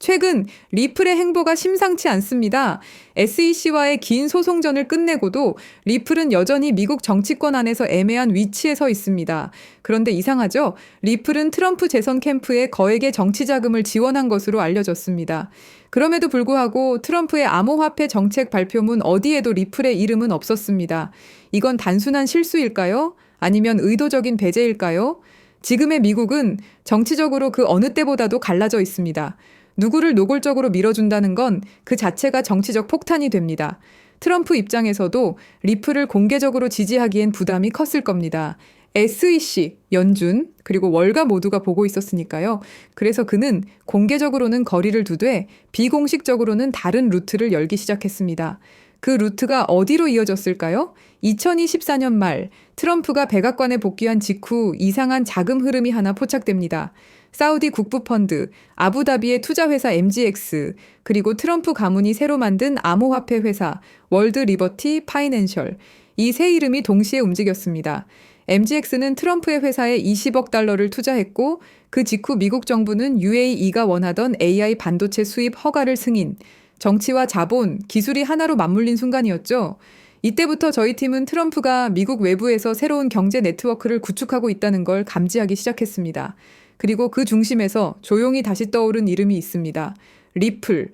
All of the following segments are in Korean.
최근 리플의 행보가 심상치 않습니다. SEC와의 긴 소송전을 끝내고도 리플은 여전히 미국 정치권 안에서 애매한 위치에 서 있습니다. 그런데 이상하죠? 리플은 트럼프 재선 캠프에 거액의 정치 자금을 지원한 것으로 알려졌습니다. 그럼에도 불구하고 트럼프의 암호화폐 정책 발표문 어디에도 리플의 이름은 없었습니다. 이건 단순한 실수일까요? 아니면 의도적인 배제일까요? 지금의 미국은 정치적으로 그 어느 때보다도 갈라져 있습니다. 누구를 노골적으로 밀어준다는 건 그 자체가 정치적 폭탄이 됩니다. 트럼프 입장에서도 리플을 공개적으로 지지하기엔 부담이 컸을 겁니다. SEC, 연준, 그리고 월가 모두가 보고 있었으니까요. 그래서 그는 공개적으로는 거리를 두되 비공식적으로는 다른 루트를 열기 시작했습니다. 그 루트가 어디로 이어졌을까요? 2024년 말 트럼프가 백악관에 복귀한 직후 이상한 자금 흐름이 하나 포착됩니다. 사우디 국부펀드, 아부다비의 투자회사 MGX, 그리고 트럼프 가문이 새로 만든 암호화폐 회사 월드 리버티 파이낸셜, 이 세 이름이 동시에 움직였습니다. MGX는 트럼프의 회사에 20억 달러를 투자했고 그 직후 미국 정부는 UAE가 원하던 AI 반도체 수입 허가를 승인, 정치와 자본, 기술이 하나로 맞물린 순간이었죠. 이때부터 저희 팀은 트럼프가 미국 외부에서 새로운 경제 네트워크를 구축하고 있다는 걸 감지하기 시작했습니다. 그리고 그 중심에서 조용히 다시 떠오른 이름이 있습니다. 리플.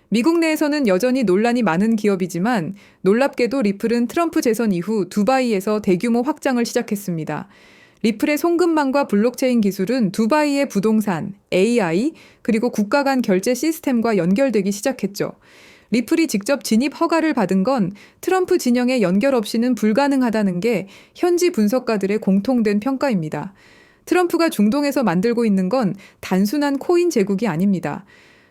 미국 내에서는 여전히 논란이 많은 기업이지만 놀랍게도 리플은 트럼프 재선 이후 두바이에서 대규모 확장을 시작했습니다. 리플의 송금망과 블록체인 기술은 두바이의 부동산, AI, 그리고 국가 간 결제 시스템과 연결되기 시작했죠. 리플이 직접 진입 허가를 받은 건 트럼프 진영의 연결 없이는 불가능하다는 게 현지 분석가들의 공통된 평가입니다. 트럼프가 중동에서 만들고 있는 건 단순한 코인 제국이 아닙니다.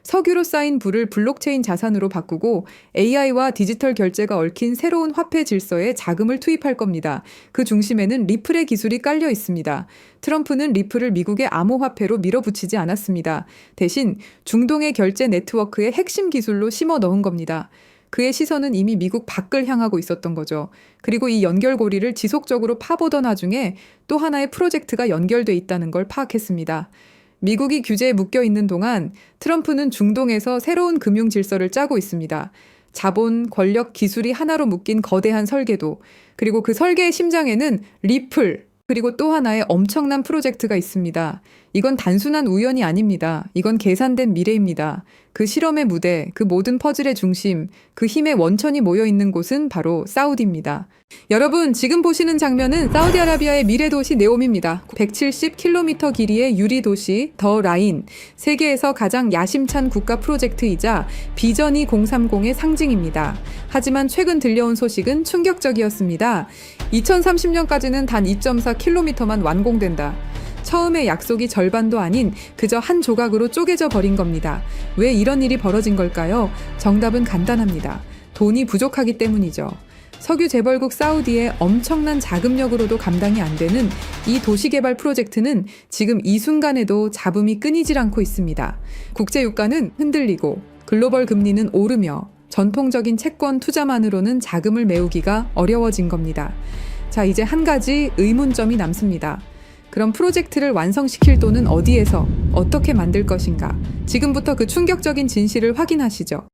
석유로 쌓인 부를 블록체인 자산으로 바꾸고 AI와 디지털 결제가 얽힌 새로운 화폐 질서에 자금을 투입할 겁니다. 그 중심에는 리플의 기술이 깔려 있습니다. 트럼프는 리플을 미국의 암호화폐로 밀어붙이지 않았습니다. 대신 중동의 결제 네트워크의 핵심 기술로 심어 넣은 겁니다. 그의 시선은 이미 미국 밖을 향하고 있었던 거죠. 그리고 이 연결고리를 지속적으로 파보던 와중에 또 하나의 프로젝트가 연결돼 있다는 걸 파악했습니다. 미국이 규제에 묶여 있는 동안 트럼프는 중동에서 새로운 금융 질서를 짜고 있습니다. 자본, 권력, 기술이 하나로 묶인 거대한 설계도, 그리고 그 설계의 심장에는 리플, 그리고 또 하나의 엄청난 프로젝트가 있습니다. 이건 단순한 우연이 아닙니다. 이건 계산된 미래입니다. 그 실험의 무대, 그 모든 퍼즐의 중심, 그 힘의 원천이 모여 있는 곳은 바로 사우디입니다. 여러분, 지금 보시는 장면은 사우디아라비아의 미래 도시 네옴입니다. 170km 길이의 유리 도시 더 라인, 세계에서 가장 야심찬 국가 프로젝트이자 비전 2030의 상징입니다. 하지만 최근 들려온 소식은 충격적이었습니다. 2030년까지는 단 2.4km만 완공된다. 처음의 약속이 절반도 아닌 그저 한 조각으로 쪼개져 버린 겁니다. 왜 이런 일이 벌어진 걸까요? 정답은 간단합니다. 돈이 부족하기 때문이죠. 석유 재벌국 사우디의 엄청난 자금력으로도 감당이 안 되는 이 도시개발 프로젝트는 지금 이 순간에도 잡음이 끊이질 않고 있습니다. 국제유가는 흔들리고 글로벌 금리는 오르며 전통적인 채권 투자만으로는 자금을 메우기가 어려워진 겁니다. 자, 이제 한 가지 의문점이 남습니다. 그럼 프로젝트를 완성시킬 돈은 어디에서 어떻게 만들 것인가? 지금부터 그 충격적인 진실을 확인하시죠.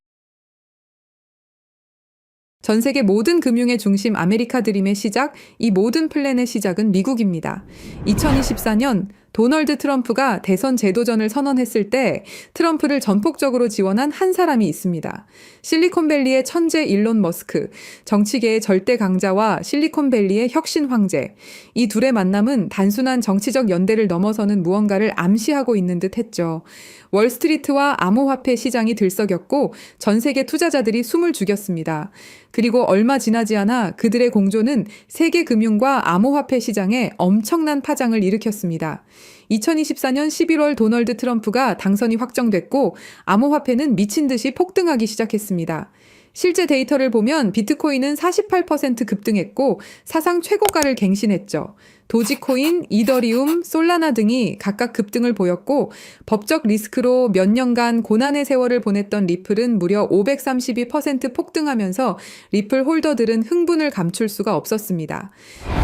전 세계 모든 금융의 중심 아메리카 드림의 시작, 이 모든 플랜의 시작은 미국입니다. 2024년 도널드 트럼프가 대선 재도전을 선언했을 때 트럼프를 전폭적으로 지원한 한 사람이 있습니다. 실리콘밸리의 천재 일론 머스크, 정치계의 절대 강자와 실리콘밸리의 혁신 황제. 이 둘의 만남은 단순한 정치적 연대를 넘어서는 무언가를 암시하고 있는 듯 했죠. 월스트리트와 암호화폐 시장이 들썩였고 전 세계 투자자들이 숨을 죽였습니다. 그리고 얼마 지나지 않아 그들의 공조는 세계 금융과 암호화폐 시장에 엄청난 파장을 일으켰습니다. 2024년 11월 도널드 트럼프가 당선이 확정됐고 암호화폐는 미친 듯이 폭등하기 시작했습니다. 실제 데이터를 보면 비트코인은 48% 급등했고 사상 최고가를 갱신했죠. 도지코인, 이더리움, 솔라나 등이 각각 급등을 보였고 법적 리스크로 몇 년간 고난의 세월을 보냈던 리플은 무려 532% 폭등하면서 리플 홀더들은 흥분을 감출 수가 없었습니다.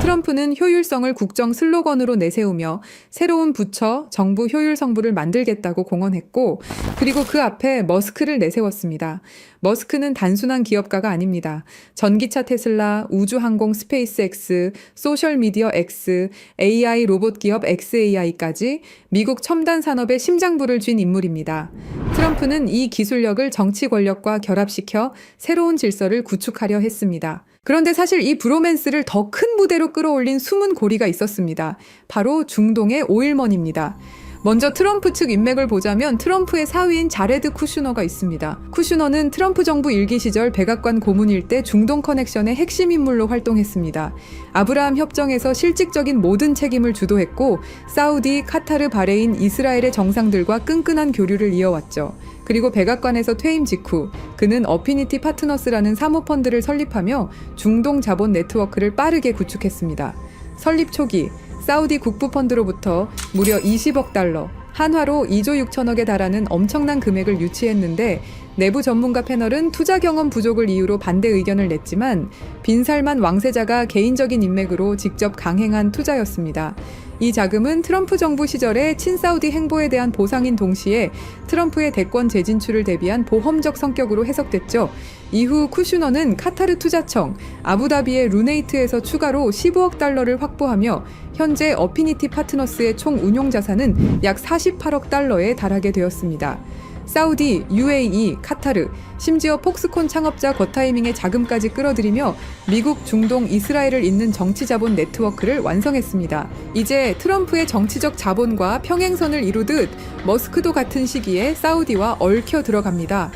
트럼프는 효율성을 국정 슬로건으로 내세우며 새로운 부처, 정부 효율 성부를 만들겠다고 공언했고 그리고 그 앞에 머스크를 내세웠습니다. 머스크는 단순한 기업가가 아닙니다. 전기차 테슬라, 우주항공 스페이스X, 소셜미디어 X, AI 로봇 기업 XAI까지 미국 첨단 산업의 심장부를 쥔 인물입니다. 트럼프는 이 기술력을 정치 권력과 결합시켜 새로운 질서를 구축하려 했습니다. 그런데 사실 이 브로맨스를 더 큰 무대로 끌어올린 숨은 고리가 있었습니다. 바로 중동의 오일먼입니다. 먼저 트럼프 측 인맥을 보자면 트럼프의 사위인 자레드 쿠슈너가 있습니다. 쿠슈너는 트럼프 정부 일기 시절 백악관 고문일 때 중동 커넥션의 핵심 인물로 활동했습니다. 아브라함 협정에서 실질적인 모든 책임을 주도했고 사우디, 카타르, 바레인, 이스라엘의 정상들과 끈끈한 교류를 이어왔죠. 그리고 백악관에서 퇴임 직후 그는 어피니티 파트너스라는 사모펀드를 설립하며 중동 자본 네트워크를 빠르게 구축했습니다. 설립 초기 사우디 국부펀드로부터 무려 20억 달러, 한화로 2조 6천억에 달하는 엄청난 금액을 유치했는데 내부 전문가 패널은 투자 경험 부족을 이유로 반대 의견을 냈지만 빈살만 왕세자가 개인적인 인맥으로 직접 강행한 투자였습니다. 이 자금은 트럼프 정부 시절의 친사우디 행보에 대한 보상인 동시에 트럼프의 대권 재진출을 대비한 보험적 성격으로 해석됐죠. 이후 쿠슈너는 카타르 투자청, 아부다비의 루네이트에서 추가로 15억 달러를 확보하며 현재 어피니티 파트너스의 총 운용 자산은 약 48억 달러에 달하게 되었습니다. 사우디, UAE, 카타르, 심지어 폭스콘 창업자 거타이밍의 자금까지 끌어들이며 미국, 중동, 이스라엘을 잇는 정치 자본 네트워크를 완성했습니다. 이제 트럼프의 정치적 자본과 평행선을 이루듯 머스크도 같은 시기에 사우디와 얽혀 들어갑니다.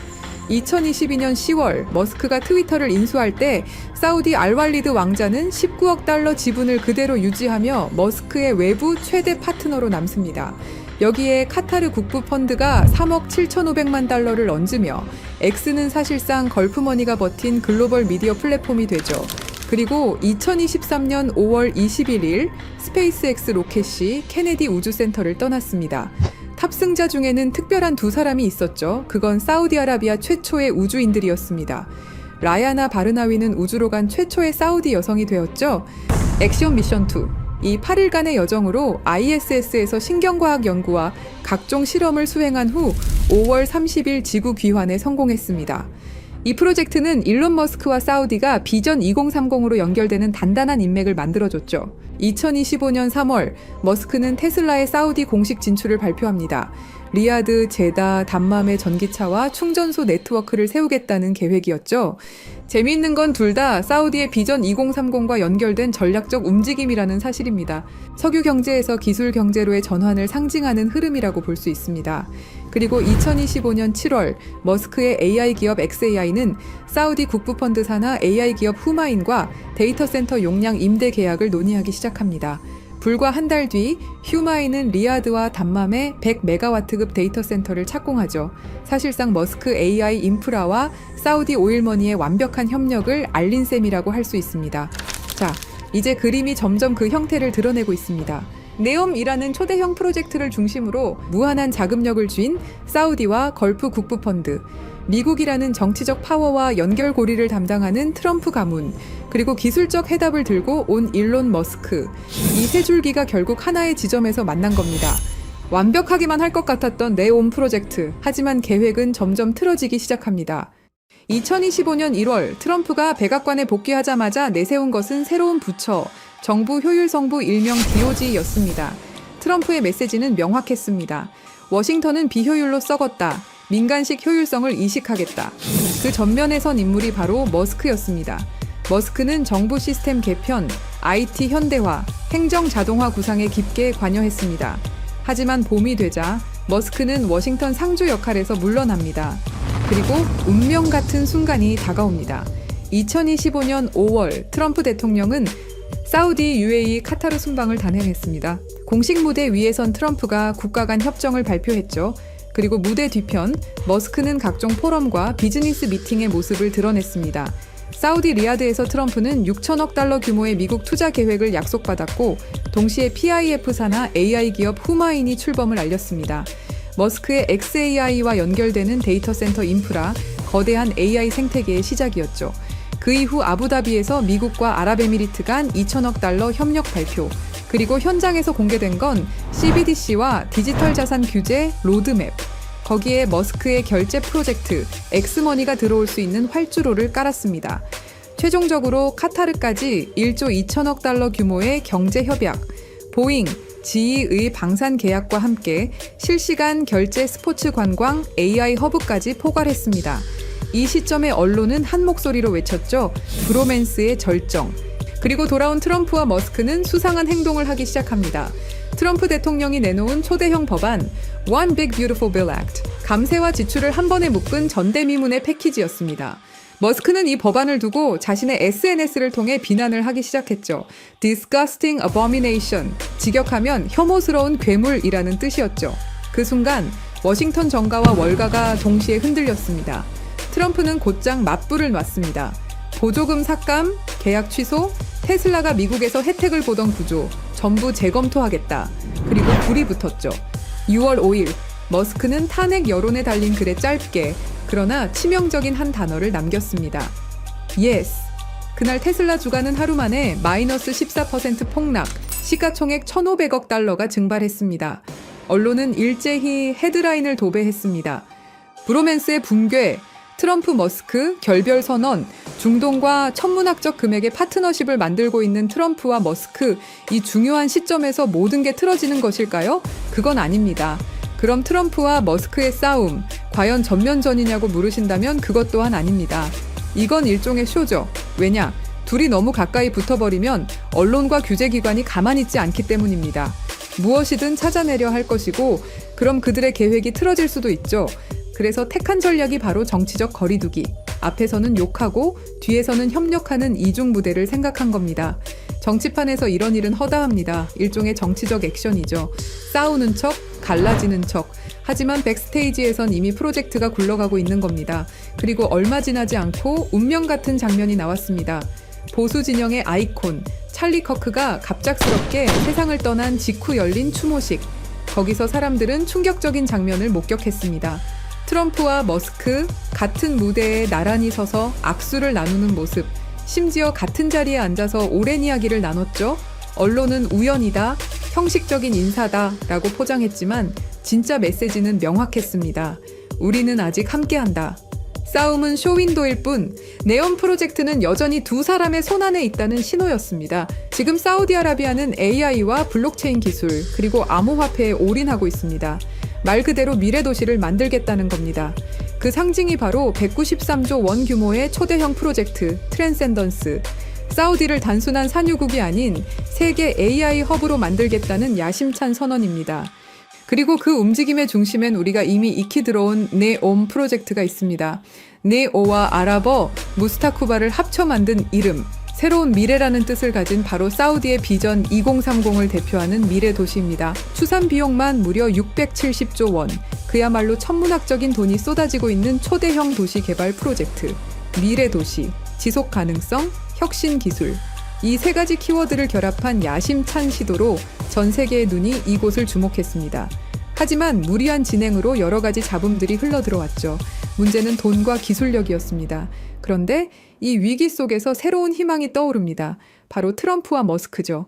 2022년 10월 머스크가 트위터를 인수할 때 사우디 알왈리드 왕자는 19억 달러 지분을 그대로 유지하며 머스크의 외부 최대 파트너로 남습니다. 여기에 카타르 국부펀드가 3억 7,500만 달러를 얹으며 X는 사실상 걸프머니가 버틴 글로벌 미디어 플랫폼이 되죠. 그리고 2023년 5월 21일 스페이스X 로켓이 케네디 우주센터를 떠났습니다. 탑승자 중에는 특별한 두 사람이 있었죠. 그건 사우디아라비아 최초의 우주인들이었습니다. 라야나 바르나위는 우주로 간 최초의 사우디 여성이 되었죠. 액션 미션 2. 이 8일간의 여정으로 ISS에서 신경과학 연구와 각종 실험을 수행한 후 5월 30일 지구 귀환에 성공했습니다. 이 프로젝트는 일론 머스크와 사우디가 비전 2030으로 연결되는 단단한 인맥을 만들어줬죠. 2025년 3월 머스크는 테슬라의 사우디 공식 진출을 발표합니다. 리야드, 제다, 담맘의 전기차와 충전소 네트워크를 세우겠다는 계획이었죠. 재미있는 건 둘 다 사우디의 비전 2030과 연결된 전략적 움직임이라는 사실입니다. 석유 경제에서 기술 경제로의 전환을 상징하는 흐름이라고 볼 수 있습니다. 그리고 2025년 7월 머스크의 AI 기업 XAI는 사우디 국부펀드 산하 AI 기업 후마인과 데이터 센터 용량 임대 계약을 논의하기 시작합니다. 불과 한 달 뒤 휴마인은 리야드와 담맘에 100메가와트급 데이터 센터를 착공하죠. 사실상 머스크 AI 인프라와 사우디 오일머니의 완벽한 협력을 알린 셈이라고 할 수 있습니다. 자, 이제 그림이 점점 그 형태를 드러내고 있습니다. 네옴이라는 초대형 프로젝트를 중심으로 무한한 자금력을 쥔 사우디와 걸프 국부펀드, 미국이라는 정치적 파워와 연결고리를 담당하는 트럼프 가문, 그리고 기술적 해답을 들고 온 일론 머스크, 이 세 줄기가 결국 하나의 지점에서 만난 겁니다. 완벽하기만 할 것 같았던 네옴 프로젝트, 하지만 계획은 점점 틀어지기 시작합니다. 2025년 1월 트럼프가 백악관에 복귀하자마자 내세운 것은 새로운 부처, 정부 효율성부 일명 DOG였습니다. 트럼프의 메시지는 명확했습니다. 워싱턴은 비효율로 썩었다. 민간식 효율성을 이식하겠다. 그 전면에 선 인물이 바로 머스크였습니다. 머스크는 정부 시스템 개편, IT 현대화, 행정 자동화 구상에 깊게 관여했습니다. 하지만 봄이 되자 머스크는 워싱턴 상주 역할에서 물러납니다. 그리고 운명 같은 순간이 다가옵니다. 2025년 5월 트럼프 대통령은 사우디, UAE, 카타르 순방을 단행했습니다. 공식 무대 위에 선 트럼프가 국가 간 협정을 발표했죠. 그리고 무대 뒤편, 머스크는 각종 포럼과 비즈니스 미팅의 모습을 드러냈습니다. 사우디 리야드에서 트럼프는 6천억 달러 규모의 미국 투자 계획을 약속받았고 동시에 PIF 산하 AI 기업 후마인이 출범을 알렸습니다. 머스크의 xAI와 연결되는 데이터 센터 인프라, 거대한 AI 생태계의 시작이었죠. 그 이후 아부다비에서 미국과 아랍에미리트 간 2천억 달러 협력 발표, 그리고 현장에서 공개된 건 CBDC와 디지털 자산 규제 로드맵, 거기에 머스크의 결제 프로젝트 엑스머니가 들어올 수 있는 활주로를 깔았습니다. 최종적으로 카타르까지 1조 2천억 달러 규모의 경제 협약, 보잉, GE의 방산 계약과 함께 실시간 결제 스포츠 관광 AI 허브까지 포괄했습니다. 이 시점에 언론은 한 목소리로 외쳤죠. 브로맨스의 절정. 그리고 돌아온 트럼프와 머스크는 수상한 행동을 하기 시작합니다. 트럼프 대통령이 내놓은 초대형 법안 One Big Beautiful Bill Act, 감세와 지출을 한 번에 묶은 전대미문의 패키지였습니다. 머스크는 이 법안을 두고 자신의 SNS를 통해 비난을 하기 시작했죠. Disgusting abomination, 직역하면 혐오스러운 괴물이라는 뜻이었죠. 그 순간 워싱턴 정가와 월가가 동시에 흔들렸습니다. 트럼프는 곧장 맞불을 놨습니다. 보조금 삭감, 계약 취소, 테슬라가 미국에서 혜택을 보던 구조 전부 재검토하겠다. 그리고 불이 붙었죠. 6월 5일 머스크는 탄핵 여론에 달린 글에 짧게 그러나 치명적인 한 단어를 남겼습니다. Yes. 그날 테슬라 주가는 하루 만에 마이너스 14% 폭락, 시가총액 1,500억 달러가 증발했습니다. 언론은 일제히 헤드라인을 도배했습니다. 브로맨스의 붕괴, 트럼프 머스크 결별 선언, 중동과 천문학적 금액의 파트너십을 만들고 있는 트럼프와 머스크, 이 중요한 시점에서 모든 게 틀어지는 것일까요? 그건 아닙니다. 그럼 트럼프와 머스크의 싸움, 과연 전면전이냐고 물으신다면 그것 또한 아닙니다. 이건 일종의 쇼죠. 왜냐? 둘이 너무 가까이 붙어버리면 언론과 규제기관이 가만히 있지 않기 때문입니다. 무엇이든 찾아내려 할 것이고, 그럼 그들의 계획이 틀어질 수도 있죠. 그래서 택한 전략이 바로 정치적 거리두기. 앞에서는 욕하고 뒤에서는 협력하는 이중무대를 생각한 겁니다. 정치판에서 이런 일은 허다합니다. 일종의 정치적 액션이죠. 싸우는 척, 갈라지는 척. 하지만 백스테이지에선 이미 프로젝트가 굴러가고 있는 겁니다. 그리고 얼마 지나지 않고 운명 같은 장면이 나왔습니다. 보수 진영의 아이콘, 찰리 커크가 갑작스럽게 세상을 떠난 직후 열린 추모식. 거기서 사람들은 충격적인 장면을 목격했습니다. 트럼프와 머스크 같은 무대에 나란히 서서 악수를 나누는 모습, 심지어 같은 자리에 앉아서 오랜 이야기를 나눴죠. 언론은 우연이다, 형식적인 인사다 라고 포장했지만 진짜 메시지는 명확했습니다. 우리는 아직 함께한다. 싸움은 쇼윈도일 뿐 네온 프로젝트는 여전히 두 사람의 손안에 있다는 신호였습니다. 지금 사우디아라비아는 AI와 블록체인 기술 그리고 암호화폐에 올인하고 있습니다. 말 그대로 미래 도시를 만들겠다는 겁니다. 그 상징이 바로 193조 원 규모의 초대형 프로젝트 트랜센던스. 사우디를 단순한 산유국이 아닌 세계 AI 허브로 만들겠다는 야심찬 선언입니다. 그리고 그 움직임의 중심엔 우리가 이미 익히 들어온 네옴 프로젝트가 있습니다. 네오와 아랍어 무스타쿠바를 합쳐 만든 이름, 새로운 미래라는 뜻을 가진 바로 사우디의 비전 2030을 대표하는 미래 도시입니다. 추산 비용만 무려 670조 원, 그야말로 천문학적인 돈이 쏟아지고 있는 초대형 도시 개발 프로젝트. 미래 도시, 지속 가능성, 혁신 기술. 이 세 가지 키워드를 결합한 야심찬 시도로 전 세계의 눈이 이곳을 주목했습니다. 하지만 무리한 진행으로 여러 가지 잡음들이 흘러들어왔죠. 문제는 돈과 기술력이었습니다. 그런데 이 위기 속에서 새로운 희망이 떠오릅니다. 바로 트럼프와 머스크죠.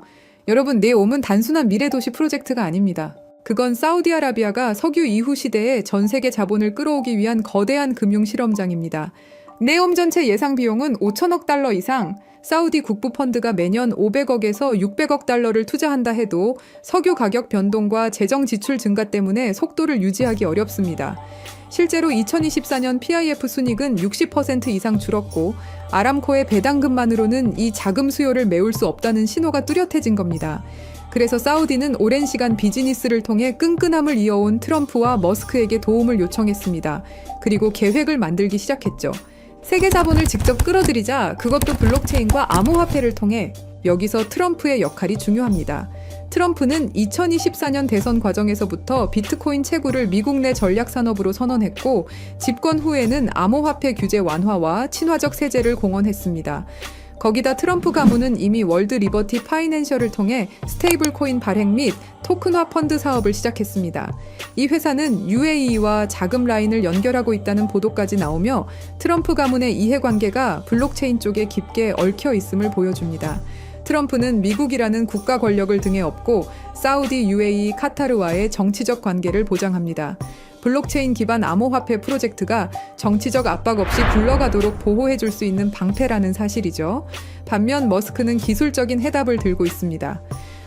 여러분, 네옴은 단순한 미래도시 프로젝트가 아닙니다. 그건 사우디아라비아가 석유 이후 시대에 전 세계 자본을 끌어오기 위한 거대한 금융 실험장입니다. 네옴 전체 예상 비용은 5천억 달러 이상, 사우디 국부 펀드가 매년 500억에서 600억 달러를 투자한다 해도 석유 가격 변동과 재정 지출 증가 때문에 속도를 유지하기 어렵습니다. 실제로 2024년 PIF 순이익은 60% 이상 줄었고 아람코의 배당금만으로는 이 자금 수요를 메울 수 없다는 신호가 뚜렷해진 겁니다. 그래서 사우디는 오랜 시간 비즈니스를 통해 끈끈함을 이어온 트럼프와 머스크에게 도움을 요청했습니다. 그리고 계획을 만들기 시작했죠. 세계 자본을 직접 끌어들이자 그것도 블록체인과 암호화폐를 통해 여기서 트럼프의 역할이 중요합니다. 트럼프는 2024년 대선 과정에서부터 비트코인 채굴을 미국 내 전략 산업으로 선언했고, 집권 후에는 암호화폐 규제 완화와 친화적 세제를 공언했습니다. 거기다 트럼프 가문은 이미 월드 리버티 파이낸셜을 통해 스테이블 코인 발행 및 토큰화 펀드 사업을 시작했습니다. 이 회사는 UAE와 자금 라인을 연결하고 있다는 보도까지 나오며 트럼프 가문의 이해관계가 블록체인 쪽에 깊게 얽혀 있음을 보여줍니다. 트럼프는 미국이라는 국가 권력을 등에 업고 사우디, UAE, 카타르와의 정치적 관계를 보장합니다. 블록체인 기반 암호화폐 프로젝트가 정치적 압박 없이 굴러가도록 보호해줄 수 있는 방패라는 사실이죠. 반면 머스크는 기술적인 해답을 들고 있습니다.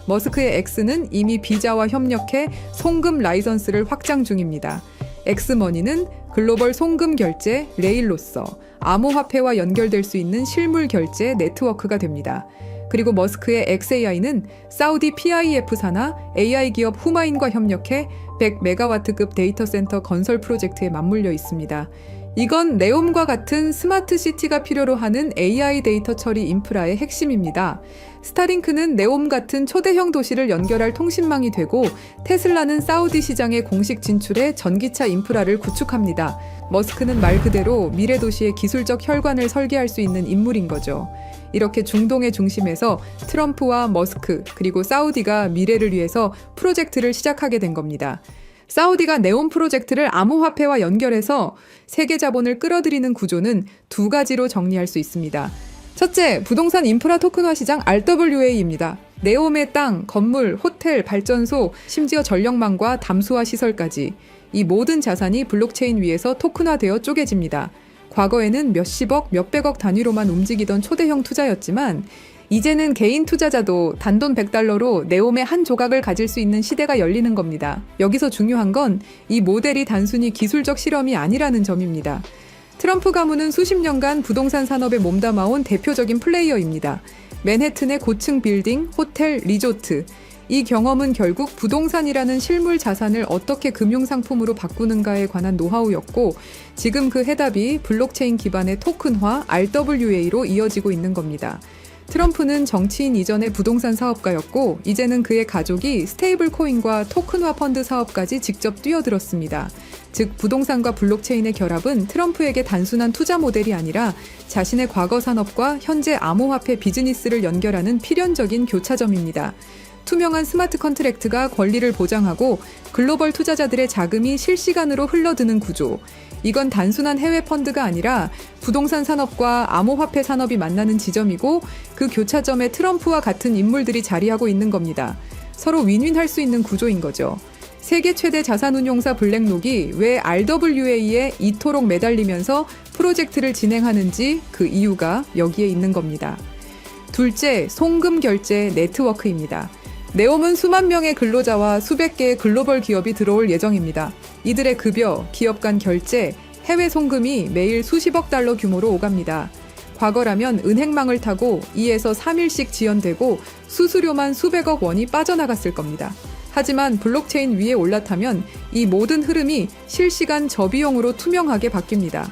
머스크의 X는 이미 비자와 협력해 송금 라이선스를 확장 중입니다. 엑스머니는 글로벌 송금 결제 레일로서 암호화폐와 연결될 수 있는 실물 결제 네트워크가 됩니다. 그리고 머스크의 XAI는 사우디 PIF 산하 AI 기업 후마인과 협력해 100메가와트급 데이터 센터 건설 프로젝트에 맞물려 있습니다. 이건 네옴과 같은 스마트 시티가 필요로 하는 AI 데이터 처리 인프라의 핵심입니다. 스타링크는 네옴 같은 초대형 도시를 연결할 통신망이 되고, 테슬라는 사우디 시장의 공식 진출에 전기차 인프라를 구축합니다. 머스크는 말 그대로 미래 도시의 기술적 혈관을 설계할 수 있는 인물인 거죠. 이렇게 중동의 중심에서 트럼프와 머스크 그리고 사우디가 미래를 위해서 프로젝트를 시작하게 된 겁니다. 사우디가 네온 프로젝트를 암호화폐와 연결해서 세계 자본을 끌어들이는 구조는 두 가지로 정리할 수 있습니다. 첫째, 부동산 인프라 토큰화 시장 RWA입니다. 네옴의 땅, 건물, 호텔, 발전소, 심지어 전력망과 담수화 시설까지 이 모든 자산이 블록체인 위에서 토큰화되어 쪼개집니다. 과거에는 몇십억, 몇백억 단위로만 움직이던 초대형 투자였지만 이제는 개인 투자자도 단돈 $100로 네옴의 한 조각을 가질 수 있는 시대가 열리는 겁니다. 여기서 중요한 건 이 모델이 단순히 기술적 실험이 아니라는 점입니다. 트럼프 가문은 수십 년간 부동산 산업에 몸담아온 대표적인 플레이어입니다. 맨해튼의 고층 빌딩, 호텔, 리조트. 이 경험은 결국 부동산이라는 실물 자산을 어떻게 금융상품으로 바꾸는가에 관한 노하우였고, 지금 그 해답이 블록체인 기반의 토큰화 RWA로 이어지고 있는 겁니다. 트럼프는 정치인 이전의 부동산 사업가였고, 이제는 그의 가족이 스테이블 코인과 토큰화 펀드 사업까지 직접 뛰어들었습니다. 즉, 부동산과 블록체인의 결합은 트럼프에게 단순한 투자 모델이 아니라 자신의 과거 산업과 현재 암호화폐 비즈니스를 연결하는 필연적인 교차점입니다. 투명한 스마트 컨트랙트가 권리를 보장하고 글로벌 투자자들의 자금이 실시간으로 흘러드는 구조. 이건 단순한 해외 펀드가 아니라 부동산 산업과 암호화폐 산업이 만나는 지점이고, 그 교차점에 트럼프와 같은 인물들이 자리하고 있는 겁니다. 서로 윈윈할 수 있는 구조인 거죠. 세계 최대 자산운용사 블랙록이 왜 RWA에 이토록 매달리면서 프로젝트를 진행하는지 그 이유가 여기에 있는 겁니다. 둘째, 송금 결제 네트워크입니다. 네옴은 수만 명의 근로자와 수백 개의 글로벌 기업이 들어올 예정입니다. 이들의 급여, 기업 간 결제, 해외 송금이 매일 수십억 달러 규모로 오갑니다. 과거라면 은행망을 타고 2에서 3일씩 지연되고 수수료만 수백억 원이 빠져나갔을 겁니다. 하지만 블록체인 위에 올라타면 이 모든 흐름이 실시간 저비용으로 투명하게 바뀝니다.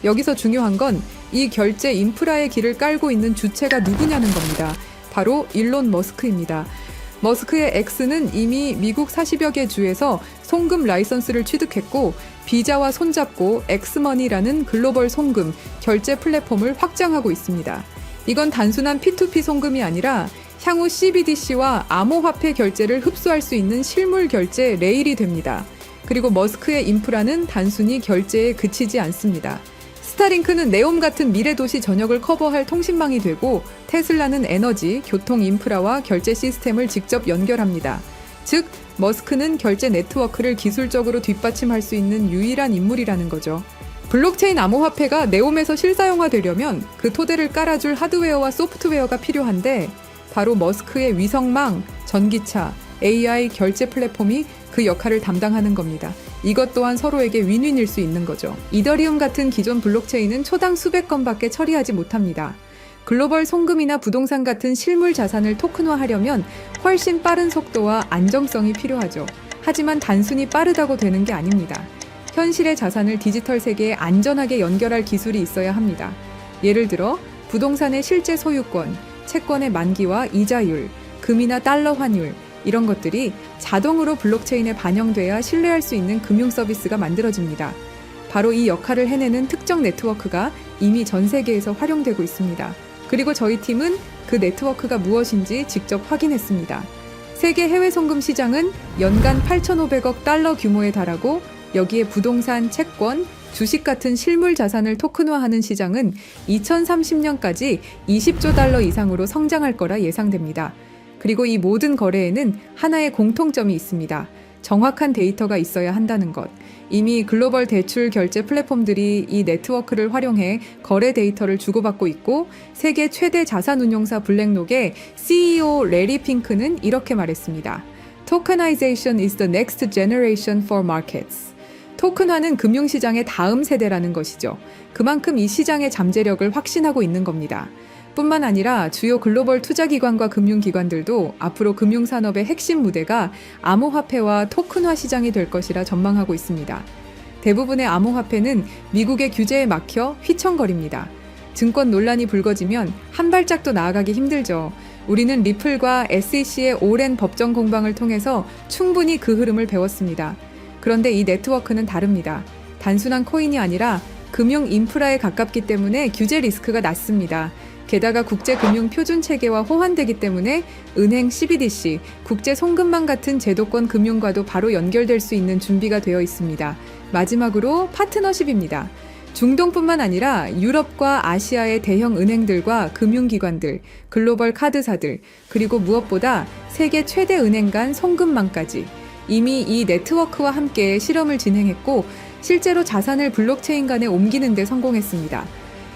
여기서 중요한 건 이 결제 인프라의 길을 깔고 있는 주체가 누구냐는 겁니다. 바로 일론 머스크입니다. 머스크의 X는 이미 미국 40여 개 주에서 송금 라이선스를 취득했고, 비자와 손잡고 엑스머니라는 글로벌 송금, 결제 플랫폼을 확장하고 있습니다. 이건 단순한 P2P 송금이 아니라 향후 CBDC와 암호화폐 결제를 흡수할 수 있는 실물 결제 레일이 됩니다. 그리고 머스크의 인프라는 단순히 결제에 그치지 않습니다. 스타링크는 네옴 같은 미래 도시 전역을 커버할 통신망이 되고, 테슬라는 에너지, 교통 인프라와 결제 시스템을 직접 연결합니다. 즉, 머스크는 결제 네트워크를 기술적으로 뒷받침할 수 있는 유일한 인물이라는 거죠. 블록체인 암호화폐가 네옴에서 실사용화되려면 그 토대를 깔아줄 하드웨어와 소프트웨어가 필요한데, 바로 머스크의 위성망, 전기차, AI 결제 플랫폼이 그 역할을 담당하는 겁니다. 이것 또한 서로에게 윈윈일 수 있는 거죠. 이더리움 같은 기존 블록체인은 초당 수백 건밖에 처리하지 못합니다. 글로벌 송금이나 부동산 같은 실물 자산을 토큰화하려면 훨씬 빠른 속도와 안정성이 필요하죠. 하지만 단순히 빠르다고 되는 게 아닙니다. 현실의 자산을 디지털 세계에 안전하게 연결할 기술이 있어야 합니다. 예를 들어 부동산의 실제 소유권, 채권의 만기와 이자율, 금이나 달러 환율, 이런 것들이 자동으로 블록체인에 반영돼야 신뢰할 수 있는 금융 서비스가 만들어집니다. 바로 이 역할을 해내는 특정 네트워크가 이미 전 세계에서 활용되고 있습니다. 그리고 저희 팀은 그 네트워크가 무엇인지 직접 확인했습니다. 세계 해외 송금 시장은 연간 8,500억 달러 규모에 달하고 여기에 부동산, 채권, 주식 같은 실물 자산을 토큰화하는 시장은 2030년까지 20조 달러 이상으로 성장할 거라 예상됩니다. 그리고 이 모든 거래에는 하나의 공통점이 있습니다. 정확한 데이터가 있어야 한다는 것. 이미 글로벌 대출 결제 플랫폼들이 이 네트워크를 활용해 거래 데이터를 주고받고 있고 세계 최대 자산운용사 블랙록의 CEO 레리 핑크는 이렇게 말했습니다. Tokenization is the next generation for markets. 토큰화는 금융시장의 다음 세대라는 것이죠. 그만큼 이 시장의 잠재력을 확신하고 있는 겁니다. 뿐만 아니라 주요 글로벌 투자기관과 금융기관들도 앞으로 금융산업의 핵심 무대가 암호화폐와 토큰화 시장이 될 것이라 전망하고 있습니다. 대부분의 암호화폐는 미국의 규제에 막혀 휘청거립니다. 증권 논란이 불거지면 한 발짝도 나아가기 힘들죠. 우리는 리플과 SEC의 오랜 법정 공방을 통해서 충분히 그 흐름을 배웠습니다. 그런데 이 네트워크는 다릅니다. 단순한 코인이 아니라 금융 인프라에 가깝기 때문에 규제 리스크가 낮습니다. 게다가 국제금융표준체계와 호환되기 때문에 은행 CBDC, 국제송금망 같은 제도권 금융과도 바로 연결될 수 있는 준비가 되어 있습니다. 마지막으로 파트너십입니다. 중동뿐만 아니라 유럽과 아시아의 대형 은행들과 금융기관들, 글로벌 카드사들, 그리고 무엇보다 세계 최대 은행 간 송금망까지 이미 이 네트워크와 함께 실험을 진행했고 실제로 자산을 블록체인 간에 옮기는 데 성공했습니다.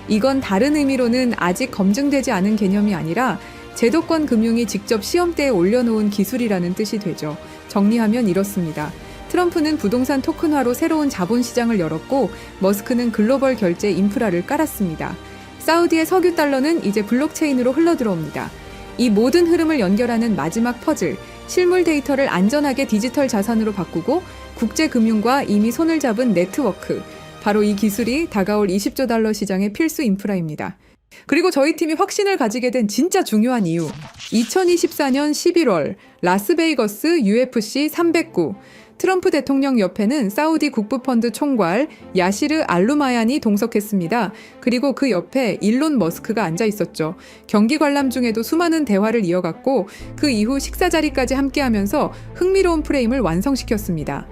이건 다른 의미로는 아직 검증되지 않은 개념이 아니라 제도권 금융이 직접 시험대에 올려놓은 기술이라는 뜻이 되죠. 정리하면 이렇습니다. 트럼프는 부동산 토큰화로 새로운 자본시장을 열었고 머스크는 글로벌 결제 인프라를 깔았습니다. 사우디의 석유 달러는 이제 블록체인으로 흘러들어옵니다. 이 모든 흐름을 연결하는 마지막 퍼즐, 실물 데이터를 안전하게 디지털 자산으로 바꾸고 국제금융과 이미 손을 잡은 네트워크, 바로 이 기술이 다가올 20조 달러 시장의 필수 인프라입니다. 그리고 저희 팀이 확신을 가지게 된 진짜 중요한 이유. 2024년 11월 라스베이거스 UFC 309. 트럼프 대통령 옆에는 사우디 국부펀드 총괄 야시르 알루마얀이 동석했습니다. 그리고 그 옆에 일론 머스크가 앉아 있었죠. 경기 관람 중에도 수많은 대화를 이어갔고 그 이후 식사 자리까지 함께하면서 흥미로운 프레임을 완성시켰습니다.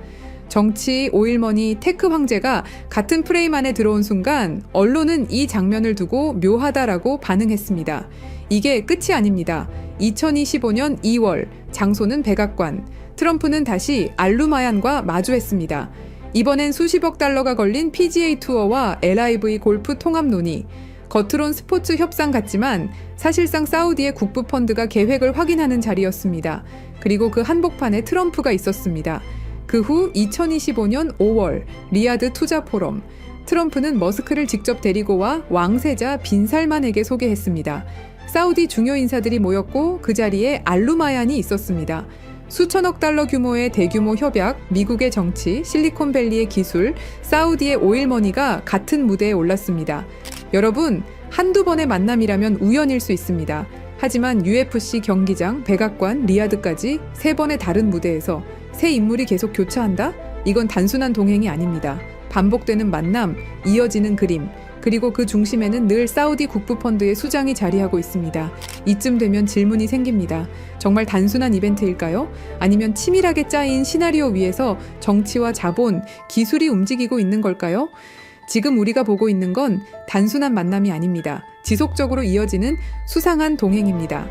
정치, 오일머니, 테크 황제가 같은 프레임 안에 들어온 순간 언론은 이 장면을 두고 묘하다라고 반응했습니다. 이게 끝이 아닙니다. 2025년 2월, 장소는 백악관. 트럼프는 다시 알루마얀과 마주했습니다. 이번엔 수십억 달러가 걸린 PGA 투어와 LIV 골프 통합 논의. 겉으론 스포츠 협상 같지만 사실상 사우디의 국부펀드가 계획을 확인하는 자리였습니다. 그리고 그 한복판에 트럼프가 있었습니다. 그 후 2025년 5월 리야드 투자 포럼. 트럼프는 머스크를 직접 데리고 와 왕세자 빈 살만에게 소개했습니다. 사우디 중요 인사들이 모였고 그 자리에 알루마얀이 있었습니다. 수천억 달러 규모의 대규모 협약, 미국의 정치, 실리콘밸리의 기술, 사우디의 오일머니가 같은 무대에 올랐습니다. 여러분, 한두 번의 만남이라면 우연일 수 있습니다. 하지만 UFC 경기장, 백악관, 리야드까지 3번의 다른 무대에서 새 인물이 계속 교차한다? 이건 단순한 동행이 아닙니다. 반복되는 만남, 이어지는 그림, 그리고 그 중심에는 늘 사우디 국부펀드의 수장이 자리하고 있습니다. 이쯤 되면 질문이 생깁니다. 정말 단순한 이벤트일까요? 아니면 치밀하게 짜인 시나리오 위에서 정치와 자본, 기술이 움직이고 있는 걸까요? 지금 우리가 보고 있는 건 단순한 만남이 아닙니다. 지속적으로 이어지는 수상한 동행입니다.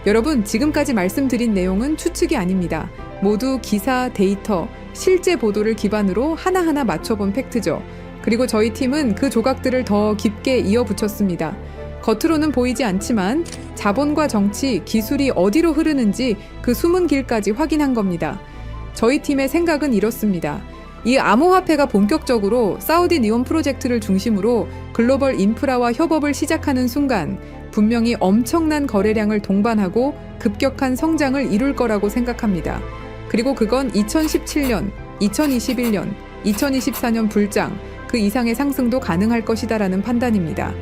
여러분, 지금까지 말씀드린 내용은 추측이 아닙니다. 모두 기사, 데이터, 실제 보도를 기반으로 하나하나 맞춰본 팩트죠. 그리고 저희 팀은 그 조각들을 더 깊게 이어붙였습니다. 겉으로는 보이지 않지만 자본과 정치, 기술이 어디로 흐르는지 그 숨은 길까지 확인한 겁니다. 저희 팀의 생각은 이렇습니다. 이 암호화폐가 본격적으로 사우디 니온 프로젝트를 중심으로 글로벌 인프라와 협업을 시작하는 순간 분명히 엄청난 거래량을 동반하고 급격한 성장을 이룰 거라고 생각합니다. 그리고 그건 2017년, 2021년, 2024년 불장, 그 이상의 상승도 가능할 것이다라는 판단입니다.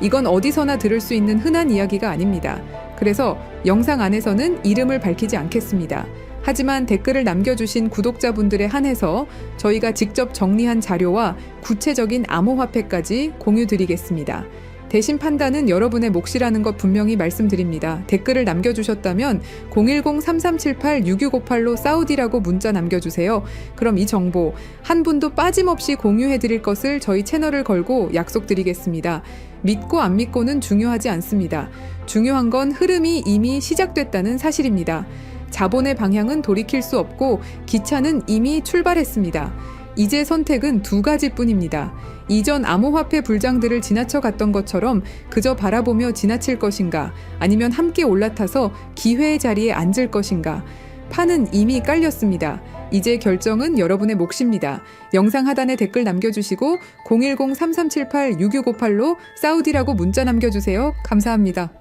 이건 어디서나 들을 수 있는 흔한 이야기가 아닙니다. 그래서 영상 안에서는 이름을 밝히지 않겠습니다. 하지만 댓글을 남겨주신 구독자분들에 한해서 저희가 직접 정리한 자료와 구체적인 암호화폐까지 공유드리겠습니다. 대신 판단은 여러분의 몫이라는 것 분명히 말씀드립니다. 댓글을 남겨주셨다면 010-3378-6658로 사우디라고 문자 남겨주세요. 그럼 이 정보 한 분도 빠짐없이 공유해드릴 것을 저희 채널을 걸고 약속드리겠습니다. 믿고 안 믿고는 중요하지 않습니다. 중요한 건 흐름이 이미 시작됐다는 사실입니다. 자본의 방향은 돌이킬 수 없고 기차는 이미 출발했습니다. 이제 선택은 두 가지뿐입니다. 이전 암호화폐 불장들을 지나쳐 갔던 것처럼 그저 바라보며 지나칠 것인가, 아니면 함께 올라타서 기회의 자리에 앉을 것인가. 판은 이미 깔렸습니다. 이제 결정은 여러분의 몫입니다. 영상 하단에 댓글 남겨주시고 010-3378-6658로 사우디라고 문자 남겨주세요. 감사합니다.